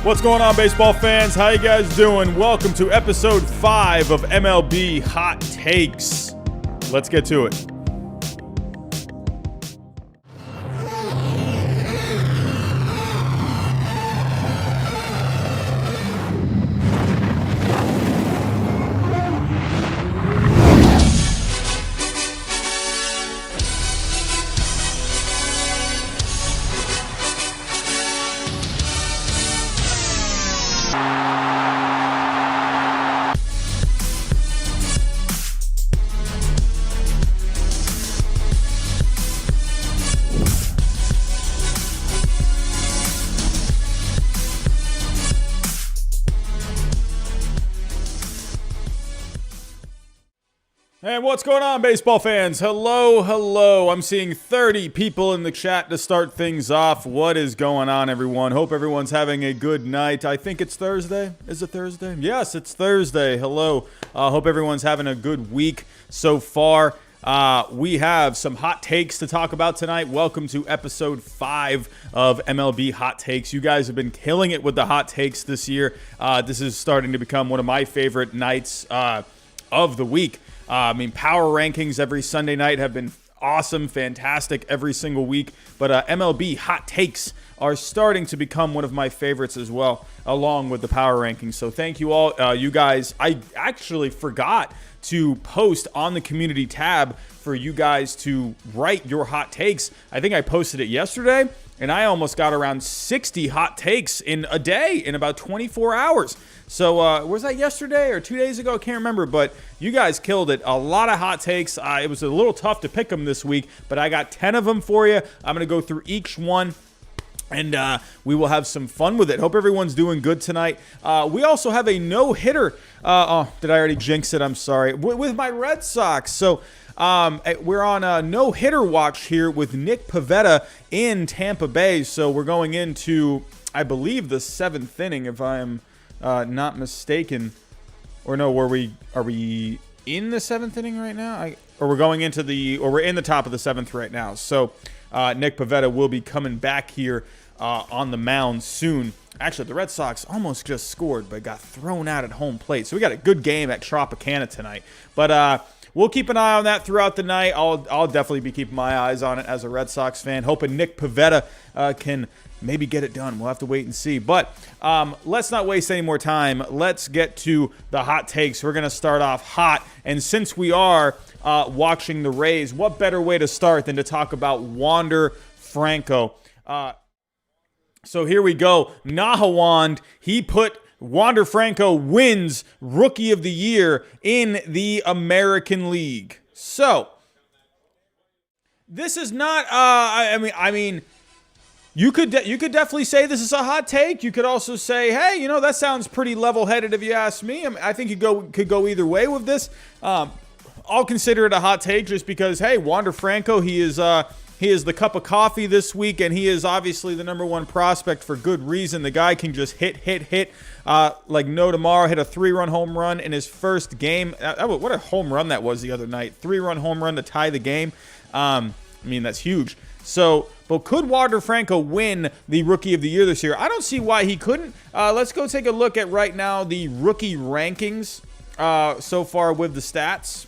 What's going on, baseball fans? How you guys doing? Welcome to episode 5 of MLB Hot Takes. Let's get to it. And what's going on, baseball fans? Hello. I'm seeing 30 people in the chat to start things off. What is going on, everyone? Hope everyone's having a good night. I think it's Thursday. Is it Thursday? Yes, it's Thursday. Hello. Hope everyone's having a good week so far. We have some hot takes to talk about tonight. Welcome to episode 5 of MLB Hot Takes. You guys have been killing it with the hot takes this year. This is starting to become one of my favorite nights of the week. Power rankings every Sunday night have been awesome, fantastic every single week. But MLB Hot Takes are starting to become one of my favorites as well, along with the power rankings. So thank you all, you guys. I actually forgot to post on the community tab for you guys to write your hot takes. I think I posted it yesterday, and I almost got around 60 hot takes in a day in about 24 hours. So was that yesterday or 2 days ago? I can't remember, but you guys killed it. A lot of hot takes. It was a little tough to pick them this week, but I got 10 of them for you. I'm going to go through each one, and we will have some fun with it. Hope everyone's doing good tonight. We also have a no-hitter. Did I already jinx it? I'm sorry. With my Red Sox. So we're on a no-hitter watch here with Nick Pivetta in Tampa Bay. So we're going into, I believe, the 7th inning, if I'm not mistaken. Or no, are we in the 7th inning right now? We're in the top of the 7th right now. So Nick Pivetta will be coming back here on the mound soon. Actually, the Red Sox almost just scored, but got thrown out at home plate. So we got a good game at Tropicana tonight. But we'll keep an eye on that throughout the night. I'll definitely be keeping my eyes on it as a Red Sox fan, hoping Nick Pivetta can maybe get it done. We'll have to wait and see. But let's not waste any more time. Let's get to the hot takes. We're going to start off hot. And since we are watching the Rays, what better way to start than to talk about Wander Franco? So here we go. Nahawand, he put Wander Franco wins Rookie of the Year in the American League. So this is not. You could definitely say this is a hot take. You could also say, hey, that sounds pretty level-headed if you ask me. I think you could go either way with this. I'll consider it a hot take just because, hey, Wander Franco, he is the cup of coffee this week, and he is obviously the number one prospect for good reason. The guy can just hit like no tomorrow. Hit a 3-run home run in his first game. What a home run that was the other night. 3-run home run to tie the game. That's huge. So, but could Wander Franco win the Rookie of the Year this year? I don't see why he couldn't. Let's go take a look at right now the rookie rankings so far with the stats.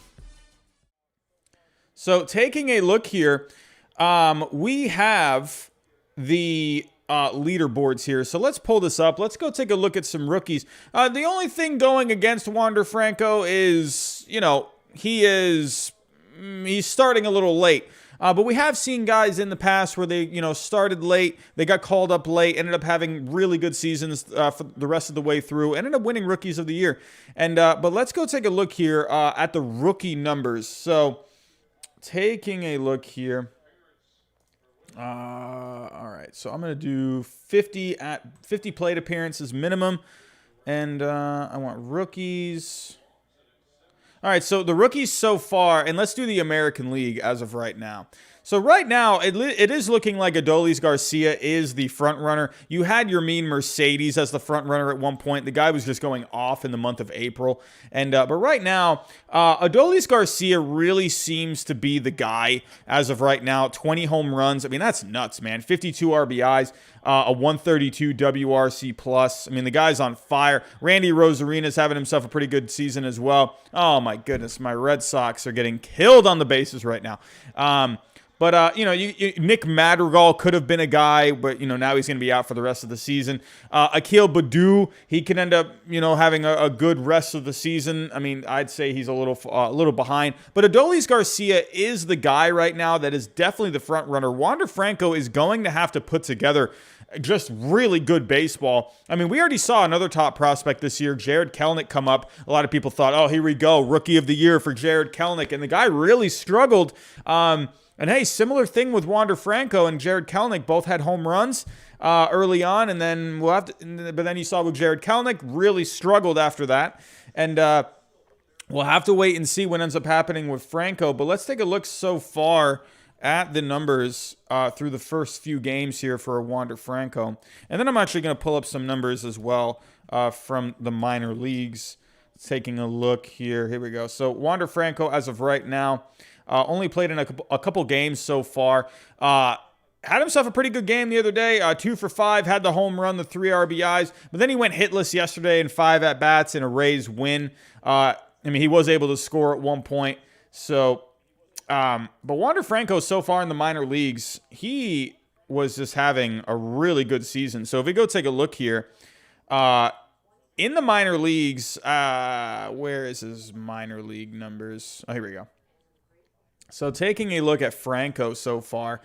So taking a look here, we have the leaderboards here. So let's pull this up. Let's go take a look at some rookies. The only thing going against Wander Franco is, he's starting a little late. But we have seen guys in the past where they, started late, they got called up late, ended up having really good seasons for the rest of the way through, ended up winning Rookies of the Year. And but let's go take a look here at the rookie numbers. So taking a look here. All right, so I'm going to do 50 plate appearances minimum, and I want rookies. All right, so the rookies so far, and let's do the American League as of right now. So right now, it is looking like Adolis Garcia is the front runner. You had your mean Mercedes as the front runner at one point. The guy was just going off in the month of April. And but right now, Adolis Garcia really seems to be the guy as of right now. 20 home runs. I mean, that's nuts, man. 52 RBIs, a 132 WRC plus. I mean, the guy's on fire. Randy Rosarena's having himself a pretty good season as well. Oh my goodness, my Red Sox are getting killed on the bases right now. But, Nick Madrigal could have been a guy, but, now he's going to be out for the rest of the season. Akil Baddoo, he can end up, having a good rest of the season. I mean, I'd say he's a little behind. But Adolis Garcia is the guy right now that is definitely the front runner. Wander Franco is going to have to put together just really good baseball. I mean, we already saw another top prospect this year, Jared Kelenic, come up. A lot of people thought, oh, here we go, rookie of the year for Jared Kelenic. And the guy really struggled. And hey, similar thing with Wander Franco and Jared Kelenic. Both had home runs early on, and then but then you saw with Jared Kelenic really struggled after that. And we'll have to wait and see what ends up happening with Franco. But let's take a look so far at the numbers through the first few games here for Wander Franco. And then I'm actually going to pull up some numbers as well from the minor leagues. Taking a look here. Here we go. So Wander Franco, as of right now, only played in a couple games so far. Had himself a pretty good game the other day. 2 for 5, had the home run, the 3 RBIs. But then he went hitless yesterday in 5 at-bats in a Rays win. He was able to score at one point. So, but Wander Franco so far in the minor leagues, he was just having a really good season. So if we go take a look here, in the minor leagues, where is his minor league numbers? Oh, here we go. So taking a look at Franco so far,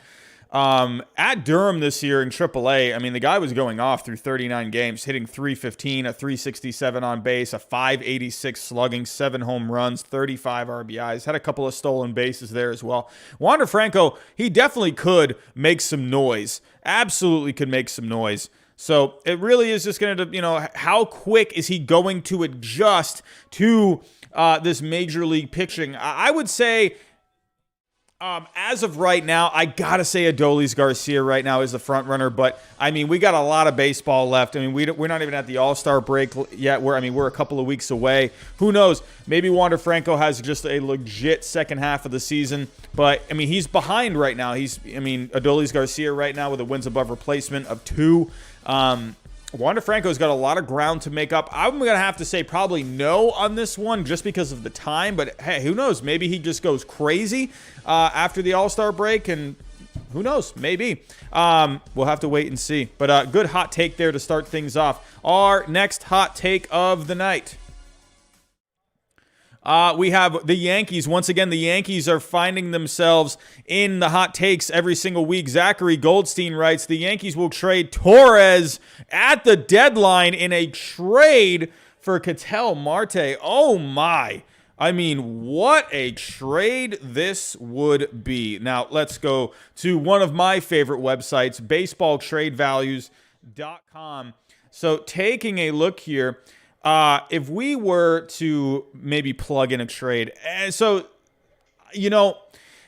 at Durham this year in AAA, I mean, the guy was going off through 39 games, hitting .315, a .367 on base, a .586 slugging, 7 home runs, 35 RBIs, had a couple of stolen bases there as well. Wander Franco, he definitely could make some noise, absolutely could make some noise. So it really is just going to, how quick is he going to adjust to this major league pitching? I would say, as of right now, I got to say Adolis Garcia right now is the front runner. But, I mean, we got a lot of baseball left. I mean, we're not even at the All-Star break yet. We're a couple of weeks away. Who knows? Maybe Wander Franco has just a legit second half of the season. But, I mean, he's behind right now. Adolis Garcia right now with a wins above replacement of 2. Wander Franco's got a lot of ground to make up. I'm going to have to say probably no on this one just because of the time. But, hey, who knows? Maybe he just goes crazy after the All-Star break. And who knows? Maybe. We'll have to wait and see. But good hot take there to start things off. Our next hot take of the night. We have the Yankees. Once again, the Yankees are finding themselves in the hot takes every single week. Zachary Goldstein writes, the Yankees will trade Torres at the deadline in a trade for Ketel Marte. Oh, my. I mean, what a trade this would be. Now, let's go to one of my favorite websites, baseballtradevalues.com. So taking a look here, if we were to maybe plug in a trade,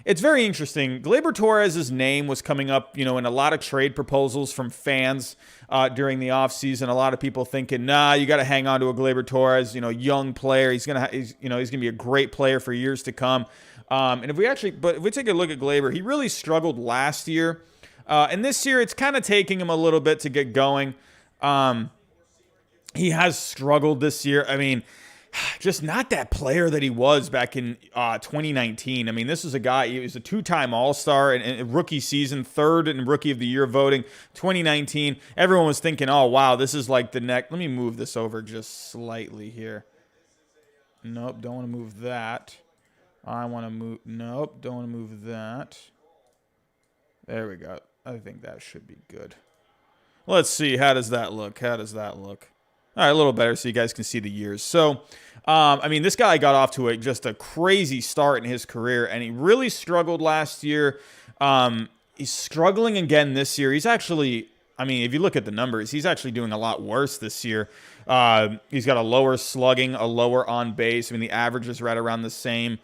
it's very interesting. Gleyber Torres' name was coming up, in a lot of trade proposals from fans during the offseason. A lot of people thinking, you got to hang on to a Gleyber Torres, young player. He's gonna be a great player for years to come. And if we take a look at Gleyber, he really struggled last year, and this year it's kind of taking him a little bit to get going. He has struggled this year. I mean, just not that player that he was back in 2019. I mean, this is a guy, he was a 2-time All-Star and rookie season, 3rd in Rookie of the Year voting, 2019. Everyone was thinking, oh, wow, this is like the next. Let me move this over just slightly here. Nope, don't want to move that. Nope, don't want to move that. There we go. I think that should be good. Let's see. How does that look? All right, a little better so you guys can see the years. So, this guy got off to just a crazy start in his career, and he really struggled last year. He's struggling again this year. He's actually, if you look at the numbers, he's actually doing a lot worse this year. He's got a lower slugging, a lower on base. The average is right around the same.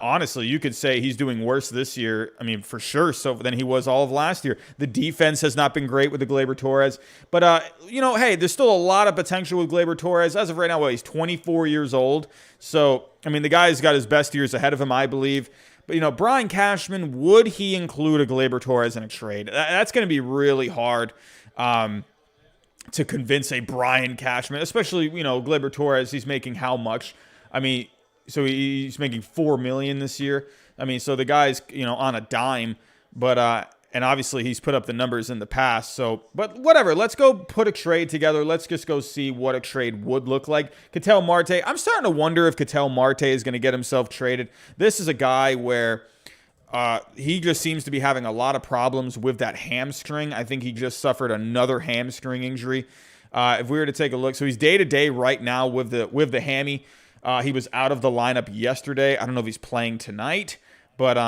honestly, you could say he's doing worse this year. I mean, for sure, so than he was all of last year. The defense has not been great with the Gleyber Torres, but hey, there's still a lot of potential with Gleyber Torres. As of right now, he's 24 years old. So, I mean, the guy's got his best years ahead of him, I believe. But Brian Cashman, would he include a Gleyber Torres in a trade? That's going to be really hard to convince a Brian Cashman, especially Gleyber Torres. He's making how much? I mean. So he's making $4 million this year. I mean, so the guy's on a dime, but and obviously he's put up the numbers in the past. So, but whatever. Let's go put a trade together. Let's just go see what a trade would look like. Ketel Marte. I'm starting to wonder if Ketel Marte is going to get himself traded. This is a guy where he just seems to be having a lot of problems with that hamstring. I think he just suffered another hamstring injury. If we were to take a look, so he's day to day right now with the hammy. He was out of the lineup yesterday. I don't know if he's playing tonight, but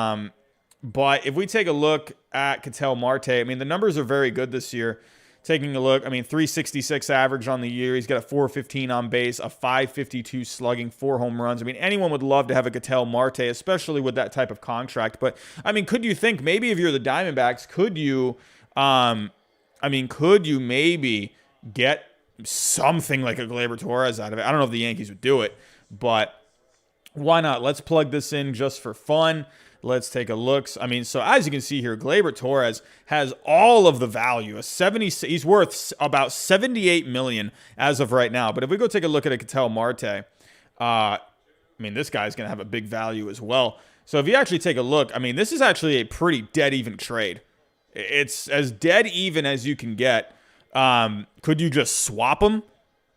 if we take a look at Ketel Marte, I mean, the numbers are very good this year. Taking a look, I mean, 366 average on the year. He's got a 415 on base, a 552 slugging, 4 home runs. I mean, anyone would love to have a Ketel Marte, especially with that type of contract. But I mean, could you think maybe if you're the Diamondbacks, could you maybe get something like a Gleyber Torres out of it? I don't know if the Yankees would do it. But why not? Let's plug this in just for fun. Let's take a look. I mean, so as you can see here, Gleyber Torres has all of the value. He's worth about $78 million as of right now. But if we go take a look at a Ketel Marte, I mean, this guy's going to have a big value as well. So if you actually take a look, I mean, this is actually a pretty dead even trade. It's as dead even as you can get. Could you just swap them?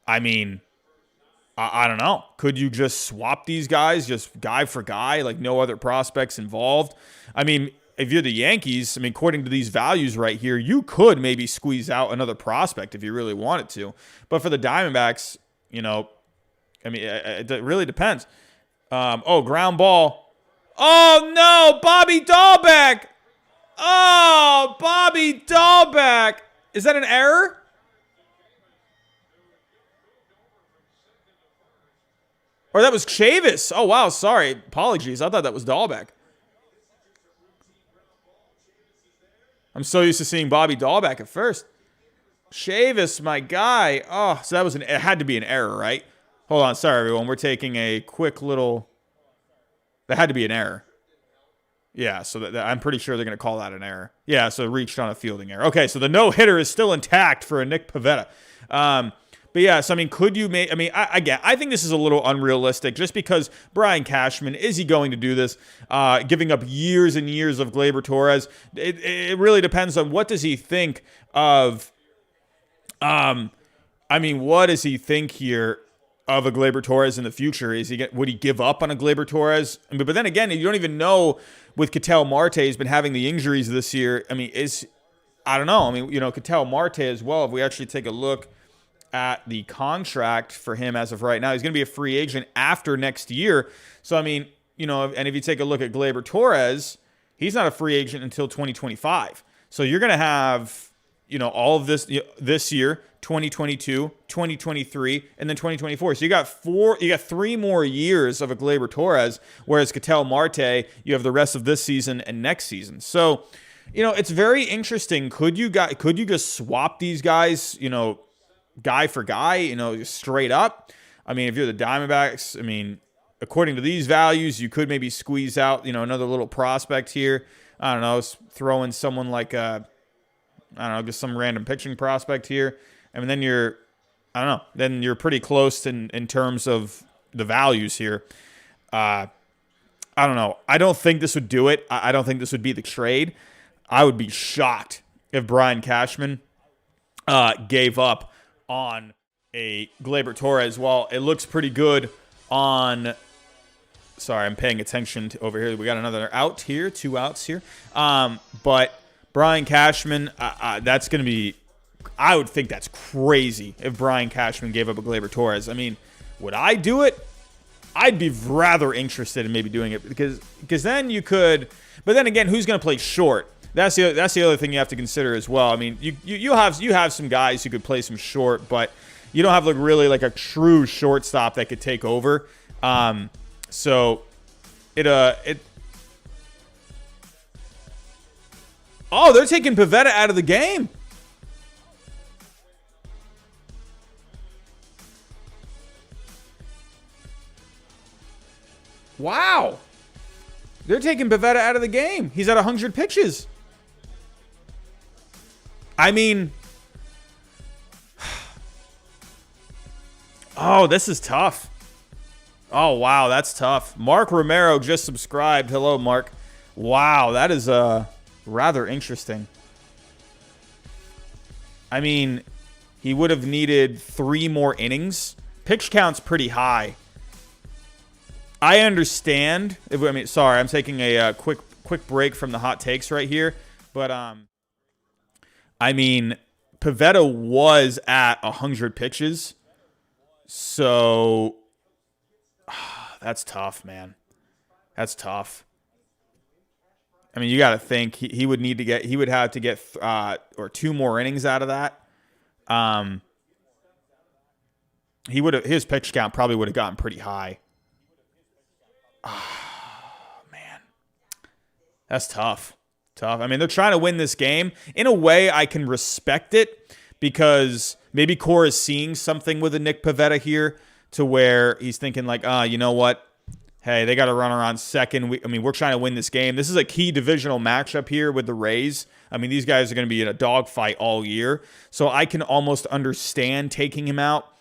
I mean, I don't know. Could you just swap these guys, just guy for guy, like no other prospects involved? I mean, if you're the Yankees, I mean, according to these values right here, you could maybe squeeze out another prospect if you really wanted to. But for the Diamondbacks, I mean, it really depends. Ground ball. Oh, no, Bobby Dahlbeck. Oh, Bobby Dahlbeck. Is that an error? Or that was Chavis. Oh, wow. Sorry. Apologies. I thought that was Dahlbeck. I'm so used to seeing Bobby Dahlbeck at first. Chavis, my guy. Oh, so it had to be an error, right? Hold on. Sorry, everyone. We're taking a quick little. That had to be an error. Yeah, so I'm pretty sure they're going to call that an error. Yeah, so reached on a fielding error. Okay, so the no-hitter is still intact for a Nick Pivetta. But yeah, so I mean, could you make? I mean, I think this is a little unrealistic, just because Brian Cashman, is he going to do this? Giving up years and years of Gleyber Torres. It really depends on what does he think of. I mean, what does he think here of a Gleyber Torres in the future? Would he give up on a Gleyber Torres? But then again, you don't even know with Ketel Marte. He's been having the injuries this year. I mean, I don't know. I mean, Ketel Marte as well. If we actually take a look at the contract for him as of right now, he's going to be a free agent after next year. So, I mean, and if you take a look at Gleyber Torres, he's not a free agent until 2025. So you're going to have, all of this year, 2022, 2023, and then 2024. So you got 3 more years of a Gleyber Torres, whereas Ketel Marte, you have the rest of this season and next season. So, it's very interesting. Could you just swap these guys, guy for guy, straight up? I mean, if you're the Diamondbacks, I mean, according to these values, you could maybe squeeze out, another little prospect here. I don't know, throw in someone like, just some random pitching prospect here. I mean, then you're pretty close in terms of the values here. I don't know. I don't think this would do it. I don't think this would be the trade. I would be shocked if Brian Cashman gave up on a Gleyber Torres. Well, it looks pretty good on. Sorry, I'm paying attention to over here. We got another out here, 2 outs here. But Brian Cashman, that's going to be. I would think that's crazy if Brian Cashman gave up a Gleyber Torres. I mean, would I do it? I'd be rather interested in maybe doing it because then you could. But then again, who's going to play short? That's the other thing you have to consider as well. I mean, you have some guys who could play some short, but you don't have really like a true shortstop that could take over. So it. Oh, they're taking Pivetta out of the game. Wow. They're taking Pivetta out of the game. He's at 100 pitches. I mean, oh, this is tough. Oh, wow, that's tough. Mark Romero just subscribed. Hello, Mark. Wow, that is rather interesting. I mean, he would have needed 3 more innings. Pitch count's pretty high. I understand. Sorry, I'm taking a quick break from the hot takes right here. But, I mean, Pivetta was at 100 pitches. So, that's tough, man. That's tough. I mean, you got to think he would have to get 2 more innings out of that. His pitch count probably would have gotten pretty high. Oh, man. That's tough. Tough. I mean, they're trying to win this game. In a way, I can respect it because maybe Cora is seeing something with a Nick Pivetta here to where he's thinking like, you know what? Hey, they got a runner on second. We're trying to win this game. This is a key divisional matchup here with the Rays. I mean, these guys are going to be in a dogfight all year. So I can almost understand taking him out.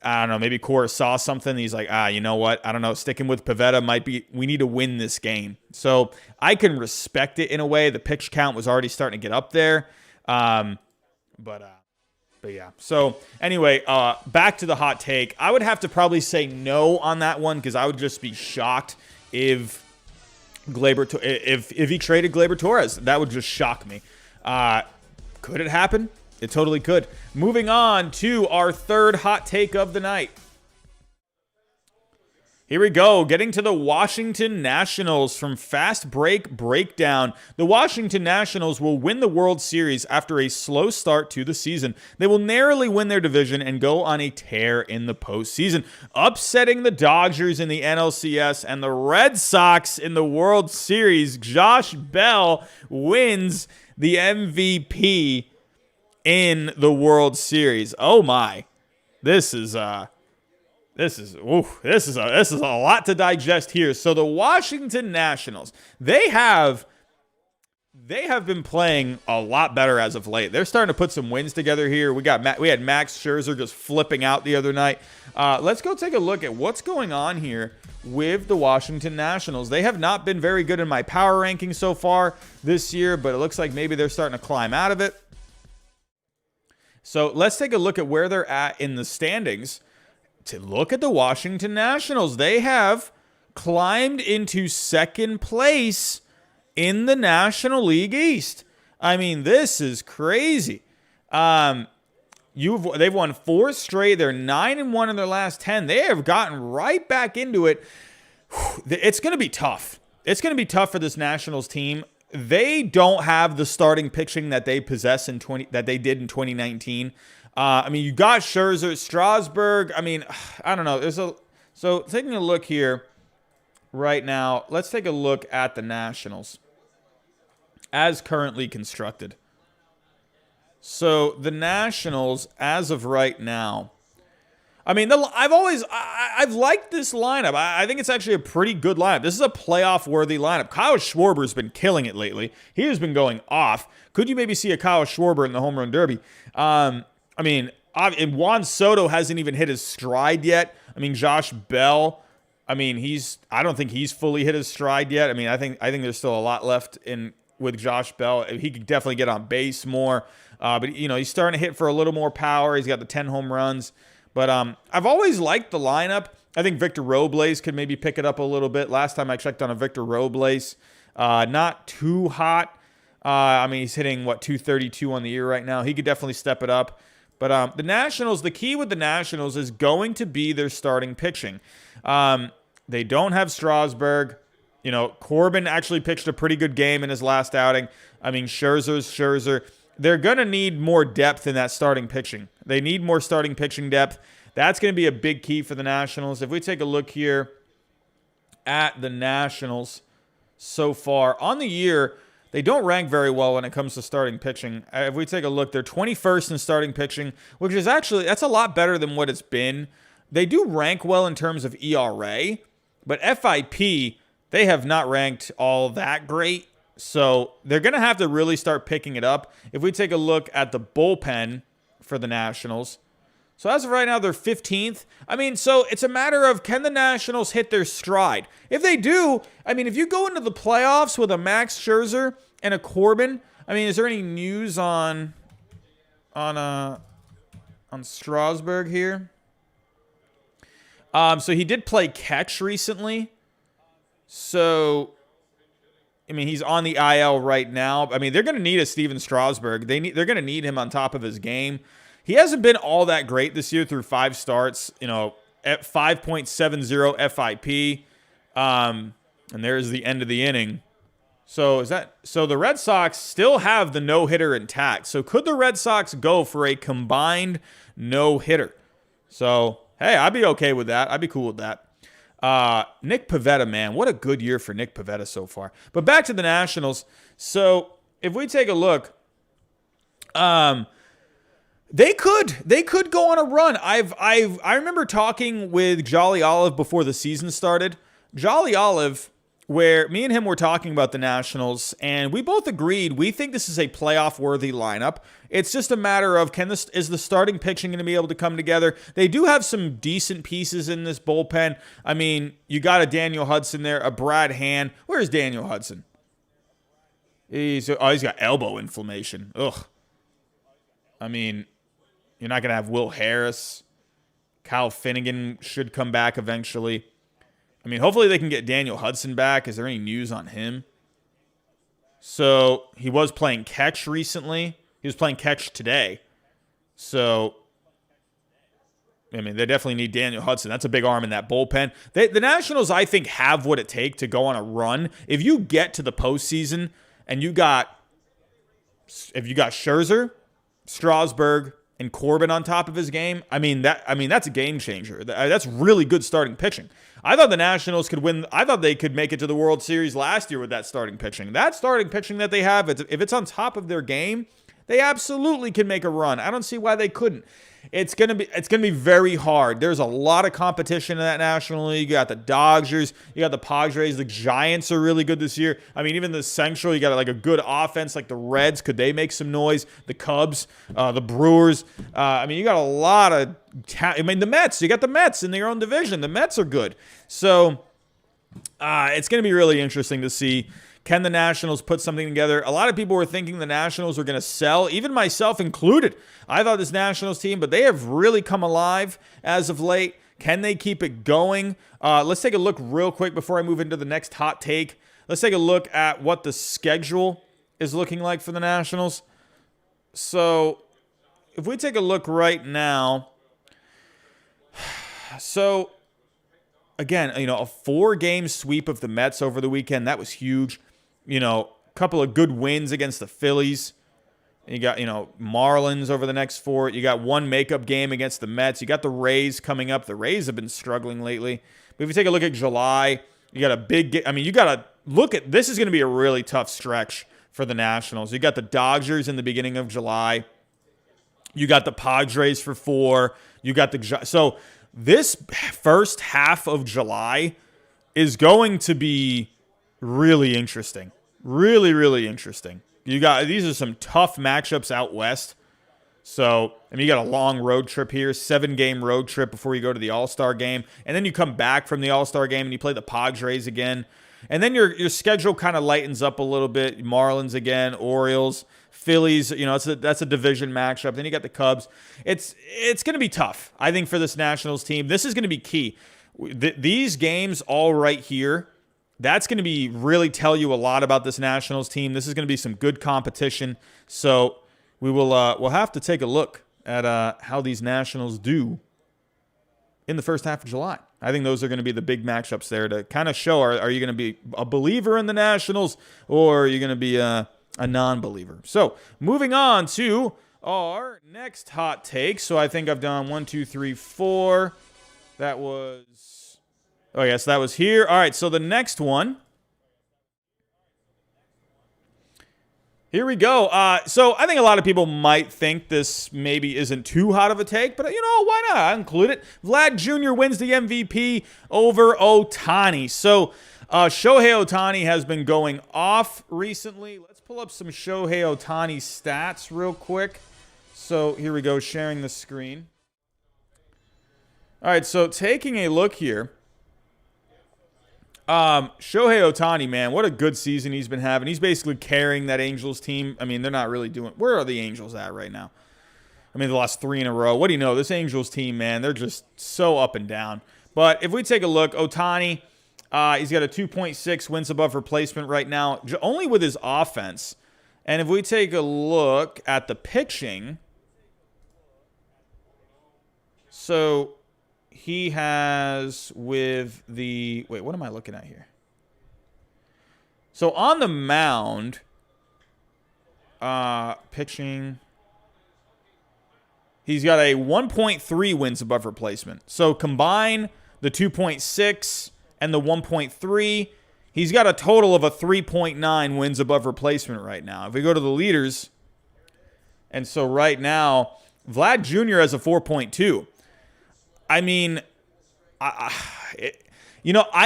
I don't know, maybe Cora saw something. He's like, you know what? I don't know. Sticking with Pivetta might be, we need to win this game. So I can respect it in a way. The pitch count was already starting to get up there. But yeah. So anyway, back to the hot take. I would have to probably say no on that one because I would just be shocked if he traded Gleyber Torres. That would just shock me. Could it happen? It totally could. Moving on to our third hot take of the night. Here we go. Getting to the Washington Nationals from Fast Break Breakdown. The Washington Nationals will win the World Series after a slow start to the season. They will narrowly win their division and go on a tear in the postseason, upsetting the Dodgers in the NLCS and the Red Sox in the World Series. Josh Bell wins the MVP in the World Series. Oh my. This is a lot to digest here. So the Washington Nationals, they have been playing a lot better as of late. They're starting to put some wins together here. We had Max Scherzer just flipping out the other night. Let's go take a look at what's going on here with the Washington Nationals. They have not been very good in my power ranking so far this year, but it looks like maybe they're starting to climb out of it. So let's take a look at where they're at in the standings. To look at the Washington Nationals, they have climbed into second place in the National League East. I mean, this is crazy. They've won 4 straight. They're 9-1 in their last 10. They have gotten right back into it. It's going to be tough. It's going to be tough for this Nationals team. They don't have the starting pitching that they possess that they did in 2019. You got Scherzer, Strasburg. I don't know. So taking a look here right now, let's take a look at the Nationals as currently constructed. So the Nationals, as of right now, I've liked this lineup. I think it's actually a pretty good lineup. This is a playoff-worthy lineup. Kyle Schwarber's been killing it lately. He has been going off. Could you maybe see a Kyle Schwarber in the home run derby? And Juan Soto hasn't even hit his stride yet. Josh Bell, I don't think he's fully hit his stride yet. I think there's still a lot left with Josh Bell. He could definitely get on base more. But he's starting to hit for a little more power. He's got the 10 home runs. But I've always liked the lineup. I think Victor Robles could maybe pick it up a little bit. Last time I checked on a Victor Robles, not too hot. He's hitting, 232 on the year right now. He could definitely step it up. But the Nationals, the key with the Nationals is going to be their starting pitching. They don't have Strasburg. Corbin actually pitched a pretty good game in his last outing. Scherzer's Scherzer. They're going to need more depth in that starting pitching. They need more starting pitching depth. That's going to be a big key for the Nationals. If we take a look here at the Nationals so far. On the year, they don't rank very well when it comes to starting pitching. If we take a look, they're 21st in starting pitching, which is actually, that's a lot better than what it's been. They do rank well in terms of ERA, but FIP, they have not ranked all that great. So they're going to have to really start picking it up. If we take a look at the bullpen for the Nationals, so as of right now, they're 15th. I mean, so it's a matter of, can the Nationals hit their stride? If they do, I mean, if you go into the playoffs with a Max Scherzer and a Corbin, I mean, is there any news on Strasburg here? So he did play catch recently. So, I mean, he's on the IL right now. I mean, they're going to need a Steven Strasburg. They're going to need him on top of his game. He hasn't been all that great this year through 5 starts, at 5.70 FIP. And there's the end of the inning. So the Red Sox still have the no-hitter intact. So could the Red Sox go for a combined no-hitter? So, hey, I'd be okay with that. I'd be cool with that. Nick Pivetta, man, what a good year for Nick Pivetta so far. But back to the Nationals. So if we take a look, they could go on a run. I remember talking with Jolly Olive before the season started. Jolly Olive, where me and him were talking about the Nationals, and we both agreed we think this is a playoff-worthy lineup. It's just a matter of, is the starting pitching going to be able to come together? They do have some decent pieces in this bullpen. I mean, you got a Daniel Hudson there, a Brad Hand. Where's Daniel Hudson? He's got elbow inflammation. Ugh. I mean, you're not going to have Will Harris. Kyle Finnegan should come back eventually. I mean, hopefully they can get Daniel Hudson back. Is there any news on him? So, he was playing catch recently. He was playing catch today. So, I mean, they definitely need Daniel Hudson. That's a big arm in that bullpen. The Nationals, I think, have what it takes to go on a run. If you get to the postseason and if you got Scherzer, Strasburg, and Corbin on top of his game, that's a game changer. That's really good starting pitching. I thought the Nationals could win. I thought they could make it to the World Series last year with that starting pitching. That starting pitching that they have, if it's on top of their game, they absolutely can make a run. I don't see why they couldn't. It's gonna be very hard. There's a lot of competition in that National League. You got the Dodgers, you got the Padres, the Giants are really good this year. I mean, even the Central, you got like a good offense like the Reds. Could they make some noise? The Cubs, the Brewers. I mean, you got a lot of the Mets. You got the Mets in their own division. The Mets are good. So it's gonna be really interesting to see. Can the Nationals put something together? A lot of people were thinking the Nationals were going to sell, even myself included. I thought this Nationals team, but they have really come alive as of late. Can they keep it going? Let's take a look real quick before I move into the next hot take. Let's take a look at what the schedule is looking like for the Nationals. So if we take a look right now, so again, a 4-game sweep of the Mets over the weekend, that was huge. A couple of good wins against the Phillies. You got, Marlins over the next 4. You got one makeup game against the Mets. You got the Rays coming up. The Rays have been struggling lately. But if you take a look at July, you got a big – you got to look at – this is going to be a really tough stretch for the Nationals. You got the Dodgers in the beginning of July. You got the Padres for 4. You got the – so this first half of July is going to be really interesting. Really, really interesting. These are some tough matchups out west. So, you got a long road trip here, 7-game road trip before you go to the All-Star game. And then you come back from the All-Star game and you play the Padres again. And then your schedule kind of lightens up a little bit. Marlins again, Orioles, Phillies, that's a division matchup. Then you got the Cubs. It's going to be tough, I think, for this Nationals team. This is going to be key. These games all right here, that's going to be really tell you a lot about this Nationals team. This is going to be some good competition. So we'll have to take a look at how these Nationals do in the first half of July. I think those are going to be the big matchups there to kind of show, are you going to be a believer in the Nationals or are you going to be a non-believer? So moving on to our next hot take. So I think I've done 1, 2, 3, 4. That was Oh, yes, that was here. All right, so the next one. Here we go. So I think a lot of people might think this maybe isn't too hot of a take, but why not? I'll include it. Vlad Jr. wins the MVP over Ohtani. So Shohei Ohtani has been going off recently. Let's pull up some Shohei Ohtani stats real quick. So here we go, sharing the screen. All right, so taking a look here. Shohei Ohtani, man, what a good season he's been having. He's basically carrying that Angels team. I mean, they're not really doing... Where are the Angels at right now? I mean, they lost 3 in a row. What do you know? This Angels team, man, they're just so up and down. But if we take a look, Ohtani, he's got a 2.6 wins above replacement right now, only with his offense. And if we take a look at the pitching, so... he has with the... Wait, what am I looking at here? So on the mound, pitching, he's got a 1.3 wins above replacement. So combine the 2.6 and the 1.3, he's got a total of a 3.9 wins above replacement right now. If we go to the leaders, and so right now, Vlad Jr. has a 4.2. I mean, I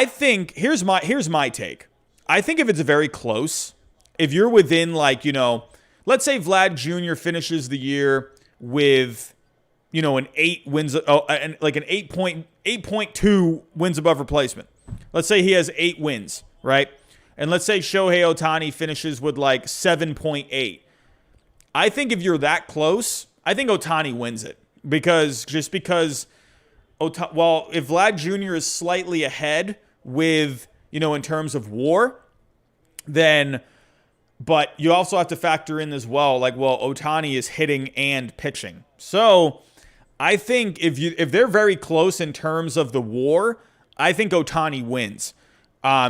think here's my take. I think if it's very close, if you're within let's say Vlad Jr. finishes the year with, an 8 wins, like an 8.2 wins above replacement. Let's say he has 8 wins, right? And let's say Shohei Ohtani finishes with like 7.8. I think if you're that close, I think Ohtani wins it because if Vlad Jr. is slightly ahead with, in terms of WAR, then, but you also have to factor in as well, Ohtani is hitting and pitching. So I think if they're very close in terms of the WAR, I think Ohtani wins.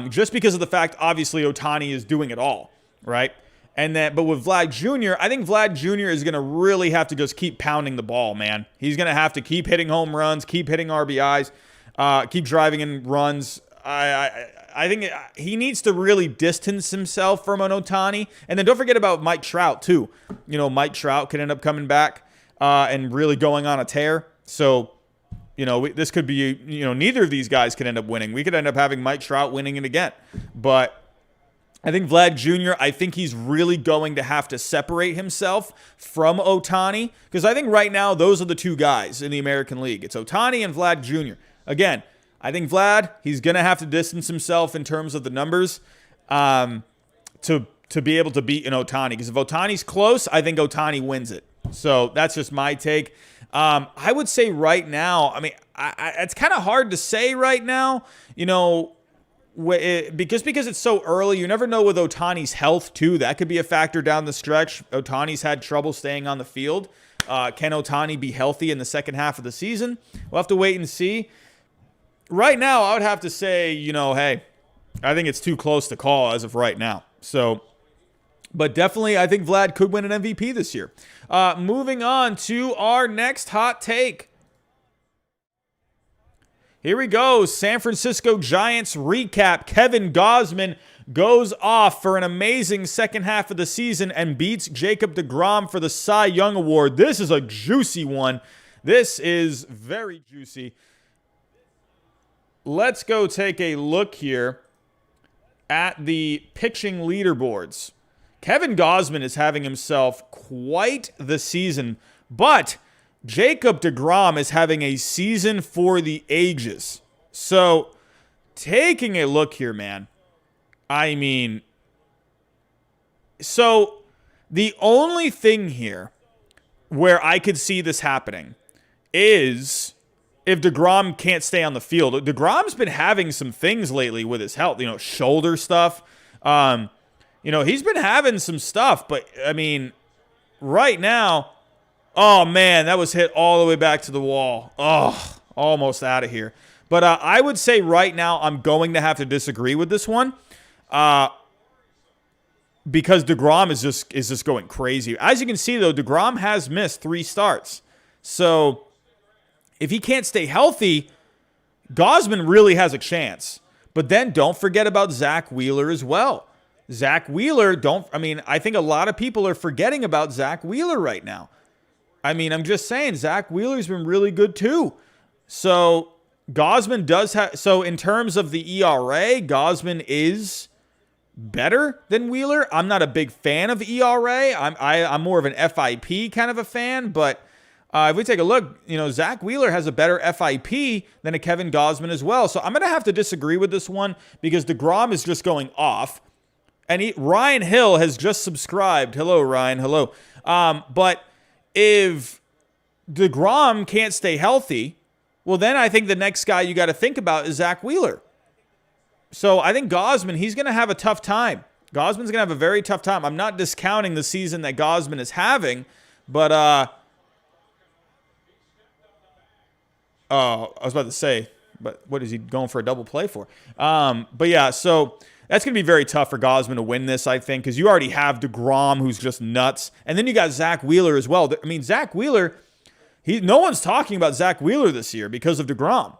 Just because of the fact, obviously, Ohtani is doing it all, right? But with Vlad Jr., I think Vlad Jr. is going to really have to just keep pounding the ball, man. He's going to have to keep hitting home runs, keep hitting RBIs, keep driving in runs. I think he needs to really distance himself from an Ohtani. And then don't forget about Mike Trout, too. Mike Trout could end up coming back and really going on a tear. So, this could be, neither of these guys could end up winning. We could end up having Mike Trout winning it again. But I think Vlad Jr., I think he's really going to have to separate himself from Ohtani because I think right now those are the two guys in the American League. It's Ohtani and Vlad Jr. Again, I think Vlad, he's going to have to distance himself in terms of the numbers to be able to beat an Ohtani because if Ohtani's close, I think Ohtani wins it. So that's just my take. I would say right now, I mean, it's kind of hard to say right now, because it's so early, you never know with Ohtani's health, too. That could be a factor down the stretch. Ohtani's had trouble staying on the field. Can Ohtani be healthy in the second half of the season? We'll have to wait and see. Right now, I would have to say, hey, I think it's too close to call as of right now. So, but definitely, I think Vlad could win an MVP this year. Moving on to our next hot take. Here we go. San Francisco Giants recap. Kevin Gausman goes off for an amazing second half of the season and beats Jacob deGrom for the Cy Young Award. This is a juicy one. This is very juicy. Let's go take a look here at the pitching leaderboards. Kevin Gausman is having himself quite the season, but Jacob deGrom is having a season for the ages. So, taking a look here, man. I mean, so the only thing here where I could see this happening is if deGrom can't stay on the field. deGrom's been having some things lately with his health, shoulder stuff. He's been having some stuff, but I mean, right now, oh man, that was hit all the way back to the wall. Oh, almost out of here. But I would say right now I'm going to have to disagree with this one because deGrom is just going crazy. As you can see, though, deGrom has missed 3 starts. So if he can't stay healthy, Gausman really has a chance. But then don't forget about Zach Wheeler as well. Zach Wheeler, I think a lot of people are forgetting about Zach Wheeler right now. I mean, I'm just saying, Zach Wheeler's been really good too. So Gausman does have, so in terms of the ERA, Gausman is better than Wheeler. I'm not a big fan of ERA. I'm more of an FIP kind of a fan, but if we take a look, Zach Wheeler has a better FIP than a Kevin Gausman as well. So I'm going to have to disagree with this one because DeGrom is just going off. And Ryan Hill has just subscribed. Hello, Ryan. Hello. But if DeGrom can't stay healthy, well, then I think the next guy you got to think about is Zach Wheeler. So I think Gausman, he's going to have a tough time. Gausman's going to have a very tough time. I'm not discounting the season that Gausman is having, but I was about to say, but what is he going for a double play for? But yeah, so that's going to be very tough for Gausman to win this, I think, because you already have DeGrom, who's just nuts. And then you got Zach Wheeler as well. I mean, Zach Wheeler, no one's talking about Zach Wheeler this year because of DeGrom.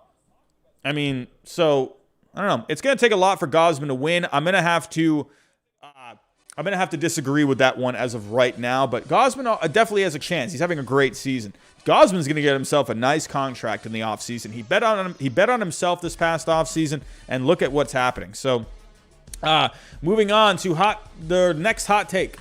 I mean, so I don't know. It's going to take a lot for Gausman to win. I'm going to have to disagree with that one as of right now. But Gausman definitely has a chance. He's having a great season. Gausman's going to get himself a nice contract in the offseason. He bet on himself this past offseason, and look at what's happening. So, moving on to the next hot take.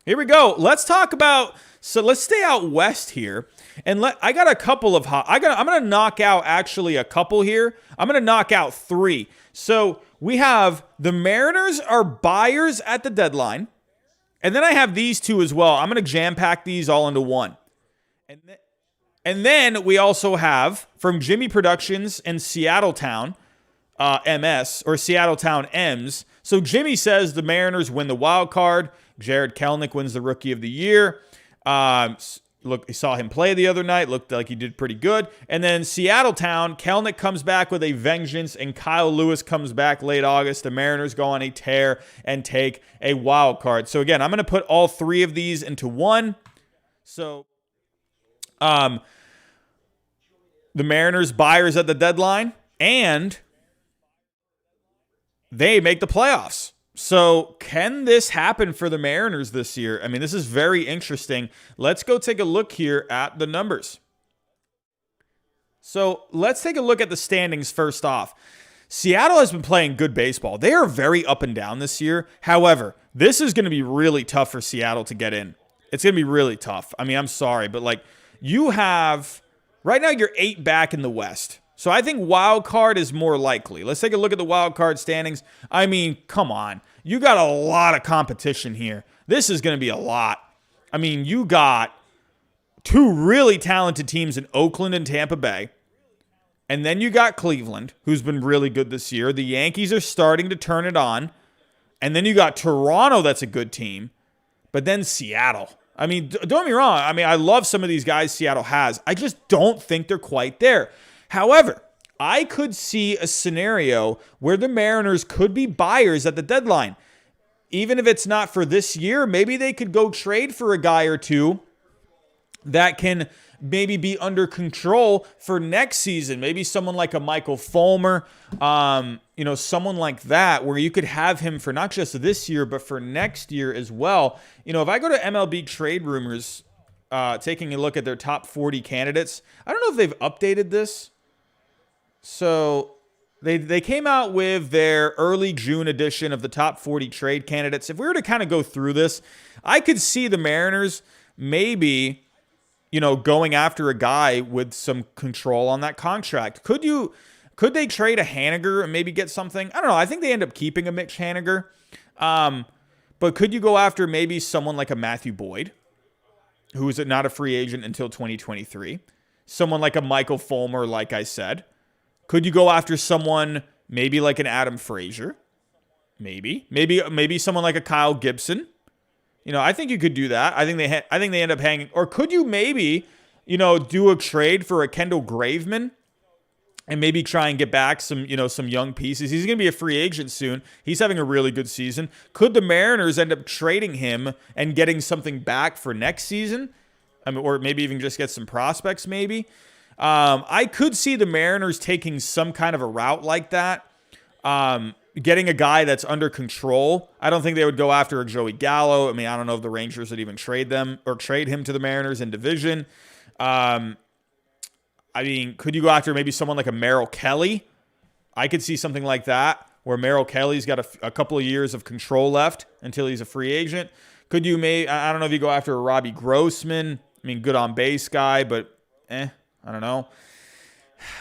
Here we go. Let's talk about. So let's stay out west here, and I got a couple of I'm going to knock out actually a couple here. I'm going to knock out 3. So we have the Mariners are buyers at the deadline, and then I have these 2 as well. I'm going to jam pack these all into one, and then we also have from Jimmy Productions and Seattle Town. MS or Seattle Town M's. So Jimmy says the Mariners win the wild card. Jared Kelenic wins the Rookie of the Year. Look, he saw him play the other night. Looked like he did pretty good. And then Seattle Town, Kelenic comes back with a vengeance, and Kyle Lewis comes back late August. The Mariners go on a tear and take a wild card. So again, I'm going to put all 3 of these into one. So, the Mariners buyers at the deadline, and they make the playoffs. So can this happen for the Mariners this year? I mean, this is very interesting. Let's go take a look here at the numbers. So let's take a look at the standings first off. Seattle has been playing good baseball. They are very up and down this year. However, this is going to be really tough for Seattle to get in. It's going to be really tough. I mean, I'm sorry, but right now you're 8 back in the West. So I think wild card is more likely. Let's take a look at the wild card standings. I mean, come on. You got a lot of competition here. This is going to be a lot. I mean, you got 2 really talented teams in Oakland and Tampa Bay. And then you got Cleveland, who's been really good this year. The Yankees are starting to turn it on. And then you got Toronto, that's a good team. But then Seattle. I mean, don't get me wrong. I mean, I love some of these guys Seattle has. I just don't think they're quite there. However, I could see a scenario where the Mariners could be buyers at the deadline. Even if it's not for this year, maybe they could go trade for a guy or 2 that can maybe be under control for next season. Maybe someone like a Michael Fulmer, someone like that, where you could have him for not just this year, but for next year as well. If I go to MLB Trade Rumors, taking a look at their top 40 candidates, I don't know if they've updated this. So they came out with their early June edition of the top 40 trade candidates. If we were to kind of go through this, I could see the Mariners maybe, going after a guy with some control on that contract. Could they trade a Haniger and maybe get something? I don't know. I think they end up keeping a Mitch Haniger. But could you go after maybe someone like a Matthew Boyd, who is not a free agent until 2023? Someone like a Michael Fulmer, like I said. Could you go after someone maybe like an Adam Frazier? Maybe someone like a Kyle Gibson. I think you could do that. I think they end up hanging. Or could you maybe, do a trade for a Kendall Graveman and maybe try and get back some young pieces? He's going to be a free agent soon. He's having a really good season. Could the Mariners end up trading him and getting something back for next season? I mean, or maybe even just get some prospects maybe. I could see the Mariners taking some kind of a route like that. Getting a guy that's under control. I don't think they would go after a Joey Gallo. I mean, I don't know if the Rangers would even trade them or trade him to the Mariners in division. I mean, could you go after maybe someone like a Merrill Kelly? I could see something like that where Merrill Kelly's got a couple of years of control left until he's a free agent. Could you I don't know if you go after a Robbie Grossman. I mean, good on base guy, but I don't know.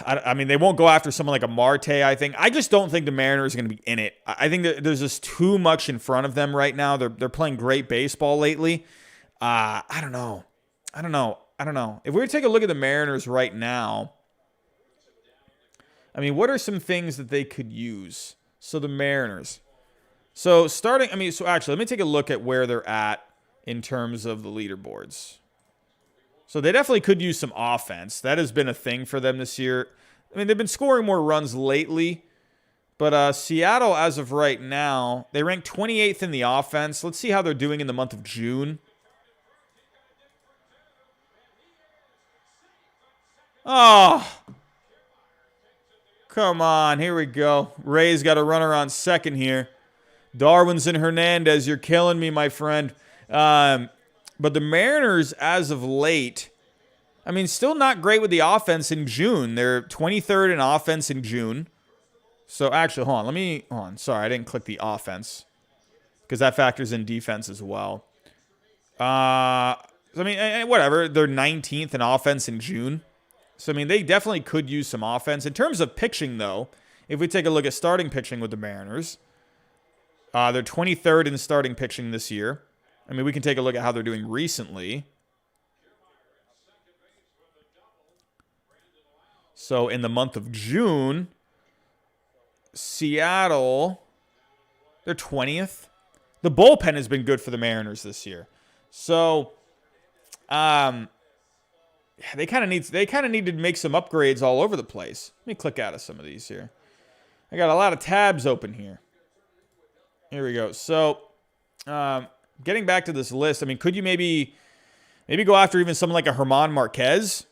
I mean, they won't go after someone like a Marte, I think. I just don't think the Mariners are going to be in it. I think that there's just too much in front of them right now. They're playing great baseball lately. I don't know. If we were to take a look at the Mariners right now, I mean, what are some things that they could use? So the Mariners. So actually, let me take a look at where they're at in terms of the leaderboards. So they definitely could use some offense. That has been a thing for them this year. I mean, they've been scoring more runs lately. But Seattle, as of right now, they rank 28th in the offense. Let's see how they're doing in the month of June. Oh, come on. Here we go. Ray's got a runner on second here. Darwinson Hernandez, you're killing me, my friend. But the Mariners, as of late, I mean, still not great with the offense in June. They're 23rd in offense in June. So, actually, hold on. Sorry, I didn't click the offense because that factors in defense as well. I mean, whatever. They're 19th in offense in June. So, I mean, they definitely could use some offense. In terms of pitching, though, if we take a look at starting pitching with the Mariners, they're 23rd in starting pitching this year. I mean, we can take a look at how they're doing recently. So, in the month of June, Seattle, they're 20th. The bullpen has been good for the Mariners this year. So, they kind of need to make some upgrades all over the place. Let me click out of some of these here. I got a lot of tabs open here. Here we go. So, getting back to this list, I mean, could you maybe go after even someone like a German Marquez?